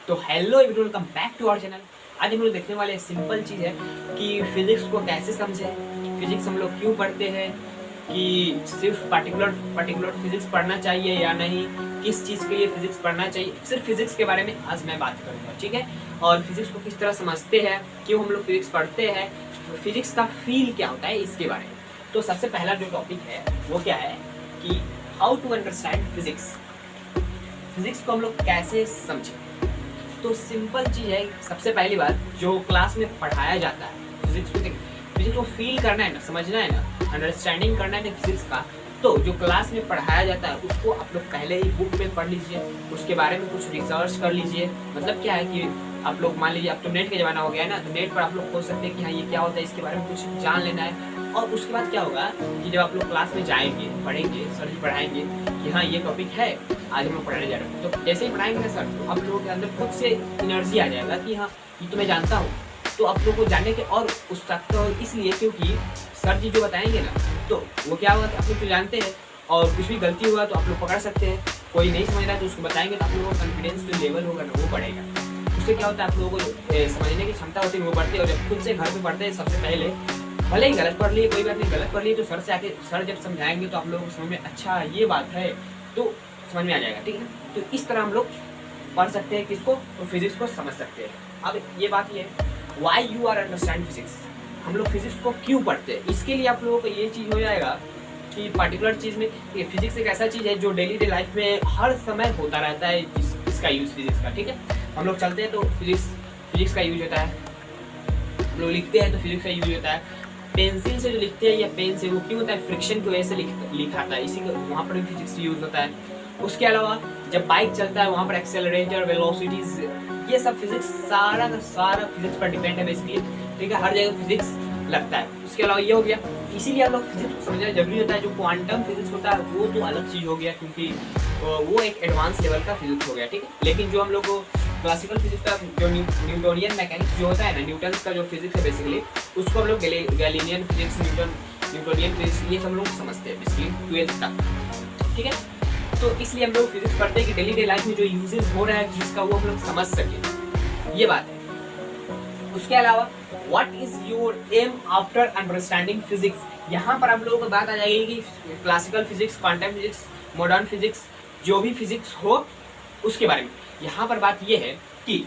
तो hello everyone, welcome back to our channel. आज हम लोग देखने वाले सिंपल चीज़ है कि फिजिक्स को कैसे समझें, फिजिक्स हम लोग क्यों पढ़ते हैं, कि सिर्फ पर्टिकुलर फिजिक्स पढ़ना चाहिए या नहीं, किस चीज़ के लिए फिजिक्स पढ़ना चाहिए। सिर्फ फिजिक्स के बारे में आज मैं बात करूँगा, ठीक है। और फिजिक्स को किस तरह समझते हैं, क्यों हम लोग फिजिक्स पढ़ते हैं, फिजिक्स का फील क्या होता है, इसके बारे में। तो सबसे पहला जो टॉपिक है वो क्या है कि how to understand physics. Physics को हम लोग कैसे समझें। तो सिंपल चीज़ है, सबसे पहली बात जो क्लास में पढ़ाया जाता है फिजिक्स को फील करना है ना, समझना है ना, अंडरस्टैंडिंग करना है ना फिजिक्स का। तो जो क्लास में पढ़ाया जाता है उसको आप लोग पहले ही बुक में पढ़ लीजिए, उसके बारे में कुछ रिसर्च कर लीजिए। मतलब क्या है कि आप लोग मान लीजिए अब तो नेट का ज़माना हो गया है ना, तो नेट पर आप लोग खोज सकते हैं कि हाँ ये क्या होता है, इसके बारे में कुछ जान लेना है। और उसके बाद क्या होगा कि जब आप लोग क्लास में जाएंगे, पढ़ेंगे, सर जी पढ़ाएंगे कि हाँ ये टॉपिक है, आज हम लोग पढ़ाने जा रहे हैं, तो जैसे ही पढ़ाएंगे ना सर, तो आप लोगों के अंदर खुद से एनर्जी आ जाएगा कि हाँ ये तो मैं जानता हूँ। तो आप लोगों को जानने के और उत्सुकता हो, इसलिए क्योंकि सर जी जो बताएंगे ना, तो वो क्या होगा कि आप लोग तो जानते हैं और कुछ भी गलती हुआ तो आप लोग पकड़ सकते हैं। कोई नहीं समझ रहा है तो उसको बताएंगे तो आप लोगों का कॉन्फिडेंस जो लेवल होगा ना वो बढ़ेगा। उससे क्या होता है, आप लोगों को समझने की क्षमता होती है वो बढ़ती है। और जब खुद से घर पे पढ़ते हैं सबसे पहले, भले ही गलत पढ़ लिए कोई बात नहीं, गलत पढ़ लिए तो सर से आके सर जब समझाएंगे तो आप लोगों को समझ में अच्छा ये बात है तो समझ में आ जाएगा, ठीक है। तो इस तरह हम लोग पढ़ सकते हैं किसको, तो फिजिक्स को समझ सकते हैं। अब ये बात ये है why you are understand physics, हम लोग फिजिक्स को क्यों पढ़ते हैं। इसके लिए आप लोगों को ये चीज़ हो जाएगा कि पर्टिकुलर चीज़ में ये फिजिक्स एक ऐसा चीज़ है जो डेली डे लाइफ में हर समय होता रहता है, इसका यूज़ फिजिक्स का, ठीक है। हम लोग चलते हैं तो फिजिक्स का यूज होता है, हम लोग लिखते हैं तो फिजिक्स का यूज होता है। पेंसिल से जो लिखते हैं या पेन से, वो क्यों होता है, फ्रिक्शन की वजह से लिखाता है, इसी को वहाँ पर भी फिजिक्स यूज होता है। उसके अलावा जब बाइक चलता है वहाँ पर एक्सेलरेटर, वेलोसिटीज, ये सब फिजिक्स सारा का सारा फिजिक्स पर डिपेंड है बेसिकली, ठीक है। हर जगह फिजिक्स लगता है। उसके अलावा ये हो गया, इसीलिए हम लोग फिजिक्स को समझना जरूरी होता है। जो क्वांटम फिजिक्स होता है वो तो अलग चीज़ हो गया, क्योंकि वो एक एडवांस लेवल का फिजिक्स हो गया, ठीक है। लेकिन जो हम लोग क्लासिकल फिजिक्स का जो न्यूटोनियन मैकेनिक्स जो होता है ना, न्यूटन का जो फिजिक्स है बेसिकली, उसको हम लोग गैलीलियन फिजिक्स, न्यूटोनियन फिजिक्स, ये सब लोग समझते हैं बेसिकली 12th तक, ठीक है। तो इसलिए हम लोग फिजिक्स पढ़ते हैं कि डेली डे लाइफ में जो यूजेस हो रहा है फिजिक्स का वो हम लोग समझ सके, ये बात है। उसके अलावा what is your aim after understanding physics, यहाँ पर आप लोगों को बात आ जाएगी कि classical physics, quantum physics, modern physics, जो भी फिजिक्स हो उसके बारे में। यहाँ पर बात ये है कि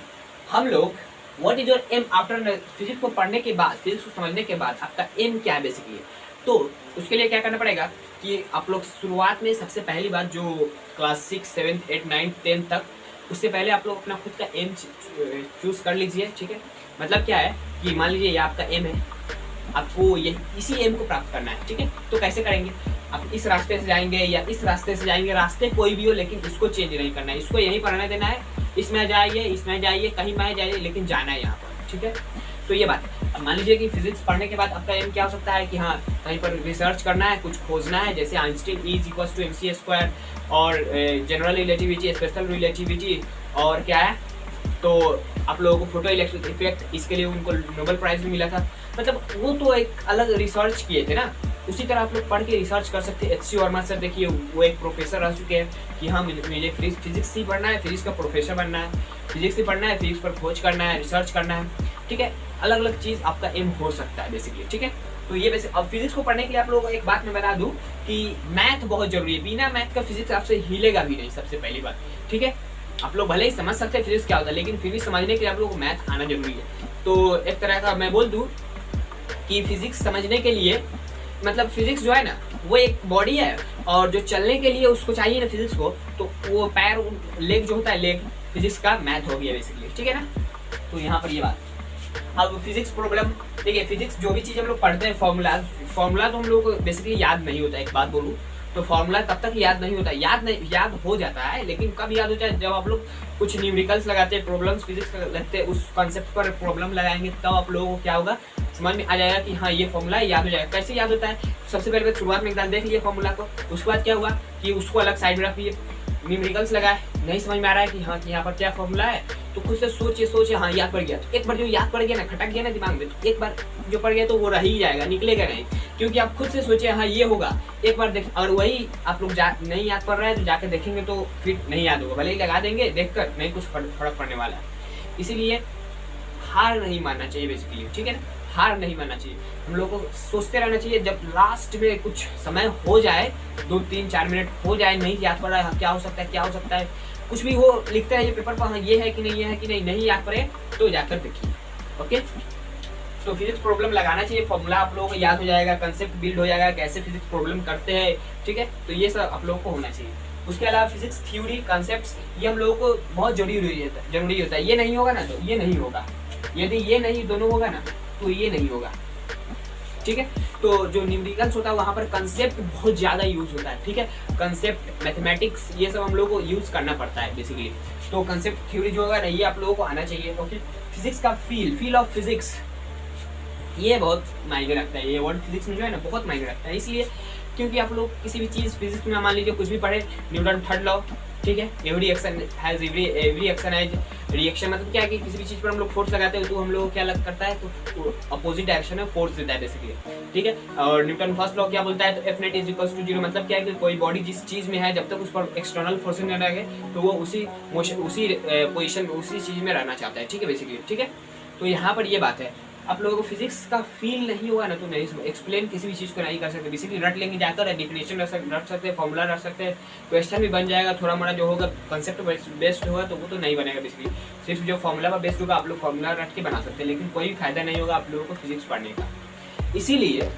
हम लोग what is your aim after physics को पढ़ने के बाद, फिजिक्स को समझने के बाद आपका एम क्या है बेसिकली। तो उसके लिए क्या करना पड़ेगा कि आप लोग शुरुआत में सबसे पहली बात जो क्लास 6, 7, 8, 9, 10 तक, उससे पहले आप लोग अपना खुद का एम चूज कर लीजिए, ठीक है। मतलब क्या है कि मान लीजिए ये आपका एम है, आपको ये इसी एम को प्राप्त करना है, ठीक है। तो कैसे करेंगे, आप इस रास्ते से जाएंगे या इस रास्ते से जाएंगे, रास्ते कोई भी हो लेकिन इसको चेंज नहीं करना है, इसको यहीं पर रहने देना है। इसमें जाइए कहीं में जाइए, लेकिन जाना है यहाँ पर, ठीक है। तो ये बात है। अब मान लीजिए कि फिजिक्स पढ़ने के बाद आपका एम क्या हो सकता है कि हाँ कहीं पर रिसर्च करना है, कुछ खोजना है, जैसे आइंस्टीन E=mc² और जनरल रिलेटिविटी, स्पेशल रिलेटिविटी, और क्या है तो आप लोगों को फोटो इलेक्ट्रिक इफेक्ट, इसके लिए उनको नोबेल प्राइज भी मिला था। मतलब वो तो एक अलग रिसर्च किए थे ना, उसी तरह आप लोग पढ़ के रिसर्च कर सकते हैं। HC वर्मा सर देखिए वो एक प्रोफेसर रह चुके हैं कि हाँ मुझे फिजिक्स ही पढ़ना है, फिजिक्स का प्रोफेसर बनना है, फिजिक्स ही पढ़ना है, फिजिक्स पर खोज करना है, रिसर्च करना है, ठीक है। अलग अलग चीज़ आपका एम हो सकता है बेसिकली, ठीक है। तो ये वैसे अब फिजिक्स को पढ़ने के लिए आप लोगों को एक बात मैं बता दूं कि मैथ बहुत जरूरी है। बिना मैथ का फिजिक्स आपसे हिलेगा भी नहीं, सबसे पहली बात, ठीक है। आप लोग भले ही समझ सकते हैं फिजिक्स क्या होता है, लेकिन फिजिक्स समझने के लिए आप लोगों को मैथ आना जरूरी है। तो एक तरह का मैं बोल दूं कि फिजिक्स समझने के लिए, मतलब फिजिक्स जो है ना वो एक बॉडी है, और जो चलने के लिए उसको चाहिए ना फिजिक्स को, तो वो पैर, लेग जो होता है, लेग फिजिक्स का मैथ हो गया बेसिकली, ठीक है ना। तो यहाँ पर ये बात। अब फिजिक्स प्रॉब्लम देखिए, फिजिक्स जो भी चीज़ हम लोग पढ़ते हैं, फॉर्मूला तो हम लोग को बेसिकली याद नहीं होता है। एक बात बोलूँ तो फॉर्मूला तब तक याद नहीं होता, याद हो जाता है, लेकिन कब याद होता है, जब आप लोग कुछ न्यूमेरिकल्स लगाते हैं, प्रॉब्लम्स फिजिक्स लगते हैं, उस कॉन्सेप्ट पर प्रॉब्लम लगाएंगे, तब आप लोगों को क्या होगा, समझ में आ जाएगा कि हाँ ये फॉर्मूला याद हो जाएगा। कैसे याद होता है, सबसे पहले शुरुआत में एक बार देख लिए फॉर्मूला को, उसके बाद क्या हुआ कि उसको अलग साइड में रख लिए, न्यूमेरिकल्स लगाए, नहीं समझ में आ रहा है कि हाँ कि यहाँ पर क्या फॉर्मूला है, तो खुद से सोचे हाँ याद पड़ गया। तो एक बार जो याद पड़ गया ना, खटक गया ना दिमाग में, तो एक बार जो पड़ गया तो वो रह ही जाएगा, निकलेगा नहीं। क्योंकि आप खुद से सोचे हाँ ये होगा, एक बार देख, और वही आप लोग नहीं याद पड़ रहा है तो जाकर देखेंगे तो फिर नहीं याद होगा, भले ही लगा देंगे देखकर, नहीं कुछ फर्क पड़ने वाला है। इसीलिए हार नहीं मानना चाहिए बेसिकली, ठीक है ना, हार नहीं मानना चाहिए। हम लोग को सोचते रहना चाहिए, जब लास्ट में कुछ समय हो जाए, 2-3-4 मिनट हो जाए, नहीं याद पड़ रहा है क्या हो सकता है, क्या हो सकता है, कुछ भी वो लिखता है ये पेपर पर, हाँ ये है कि नहीं, ये है कि नहीं, नहीं याद पड़े तो जाकर देखिए। ओके, तो फिजिक्स प्रॉब्लम लगाना चाहिए, फॉर्मूला आप लोगों को याद हो जाएगा, कंसेप्ट बिल्ड हो जाएगा, कैसे फिजिक्स प्रॉब्लम करते हैं, ठीक है, तो ये सब आप लोगों को होना चाहिए। उसके अलावा फिजिक्स थ्योरी कॉन्सेप्ट्स ये हम लोगों को बहुत जरूरी होता है। ये नहीं होगा ना तो ये नहीं होगा, यदि ये नहीं दोनों होगा ना तो ये नहीं होगा, ठीक है। तो जो न्यूमेरिकल्स होता है वहाँ पर कंसेप्ट बहुत ज़्यादा यूज होता है, ठीक है, कंसेप्ट मैथमेटिक्स ये सब हम लोगों को यूज करना पड़ता है बेसिकली। तो कंसेप्ट थ्योरी जो होगा ना ये आप लोगों को आना चाहिए। ओके, फिजिक्स का फील ऑफ फिजिक्स ये बहुत मायने रखता है, ये वर्ड फिजिक्स में जो है ना बहुत मायने रखता है, इसलिए क्योंकि आप लोग किसी भी चीज़ फिजिक्स में मान लीजिए कुछ भी पढ़े, न्यूटन थर्ड लॉ, ठीक है, every action has every action has reaction, मतलब क्या है कि किसी भी चीज़ पर हम लोग फोर्स लगाते हैं तो हम लोग क्या लग करता है, तो अपोजिट डायरेक्शन में फोर्स देता है बेसिकली, ठीक है। और न्यूटन फर्स्ट लॉ क्या बोलता है, तो F net is equals to 0, मतलब क्या है कि कोई बॉडी जिस चीज़ में है जब तक उस पर एक्सटर्नल फोर्स न लगे तो वो उसी पोजिशन में उसी चीज़ में रहना चाहता है, ठीक है बेसिकली, ठीक है। तो यहाँ पर ये बात है, आप लोगों को फिजिक्स का फील नहीं हुआ ना तो नहीं एक्सप्लेन किसी भी चीज़ को नहीं कर सकते, बेसिकली रट लेंगे जाकर, डेफिनेशन रट सकते हैं, फॉर्मूला रट सकते हैं, क्वेश्चन भी बन जाएगा, थोड़ा मोड़ा जो होगा कंसेप्ट बेस्ड होगा तो वो तो नहीं बनेगा बेसिकली, सिर्फ जो फॉर्मूला पर बेस्ड होगा आप लोग फॉर्मूला रट के बना सकते हैं, लेकिन कोई फायदा नहीं होगा आप लोगों को फिजिक्स पढ़ने का। इसीलिए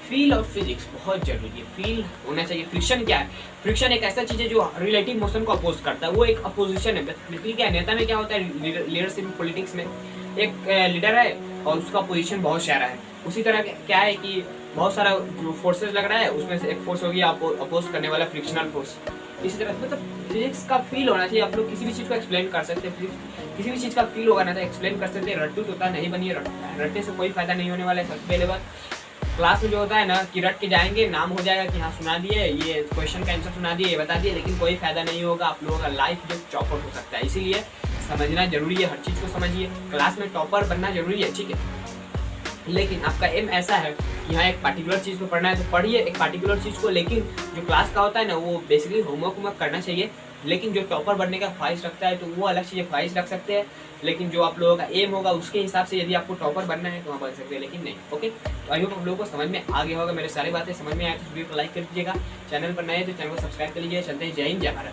फील ऑफ फिजिक्स बहुत जरूरी है, फील होना चाहिए। फ्रिक्शन क्या है, फ्रिक्शन एक ऐसा चीज़ है जो रिलेटिव मोशन को अपोज करता है, वो एक अपोजिशन है बेसिकली। क्या नेता में क्या होता है, लीडरशिप पॉलिटिक्स में एक लीडर है और उसका पोजीशन बहुत सारा है, उसी तरह क्या है कि बहुत सारा जो फोर्सेस लग रहा है उसमें से एक फोर्स होगी अपोज करने वाला फ्रिक्शनल फोर्स। इसी तरह मतलब फिजिक्स का फील होना चाहिए, आप लोग किसी भी चीज़ को एक्सप्लेन कर सकते हैं, फिजिक्स किसी भी चीज़ का फील होगा ना तो एक्सप्लेन कर सकते हैं। रट्टू होता नहीं बनिए, रट्टे से कोई फायदा नहीं होने वाला है। सबसे पहले बात क्लास में जो होता है ना कि रट के जाएंगे, नाम हो जाएगा कि हाँ सुना दिए, ये क्वेश्चन का आंसर सुना दिए, ये बता दिए, लेकिन कोई फायदा नहीं होगा, आप लोगों का लाइफ जो चौपट हो सकता है। इसीलिए समझना जरूरी है, हर चीज़ को समझिए, क्लास में टॉपर बनना जरूरी है, ठीक है, लेकिन आपका एम ऐसा है कि यहाँ एक पर्टिकुलर चीज़ को पढ़ना है तो पढ़िए एक पर्टिकुलर चीज़ को, लेकिन जो क्लास का होता है ना वो बेसिकली होमवर्क करना चाहिए। लेकिन जो टॉपर बनने का ख्वाहिश रखता है तो वो अलग चीज़ें ख्वाहिश रख सकते हैं, लेकिन जो आप लोगों का एम होगा उसके हिसाब से यदि आपको टॉपर बनना है तो वहाँ बन सकते हैं, लेकिन नहीं। ओके, तो आई होप आप लोगों को समझ में आ गया होगा, मेरे सारी बातें समझ में आए तो वीडियो को लाइक कर दीजिएगा, चैनल पर नए तो चैनल को सब्सक्राइब कर लीजिए। चलते हैं, जय हिंद जय भारत।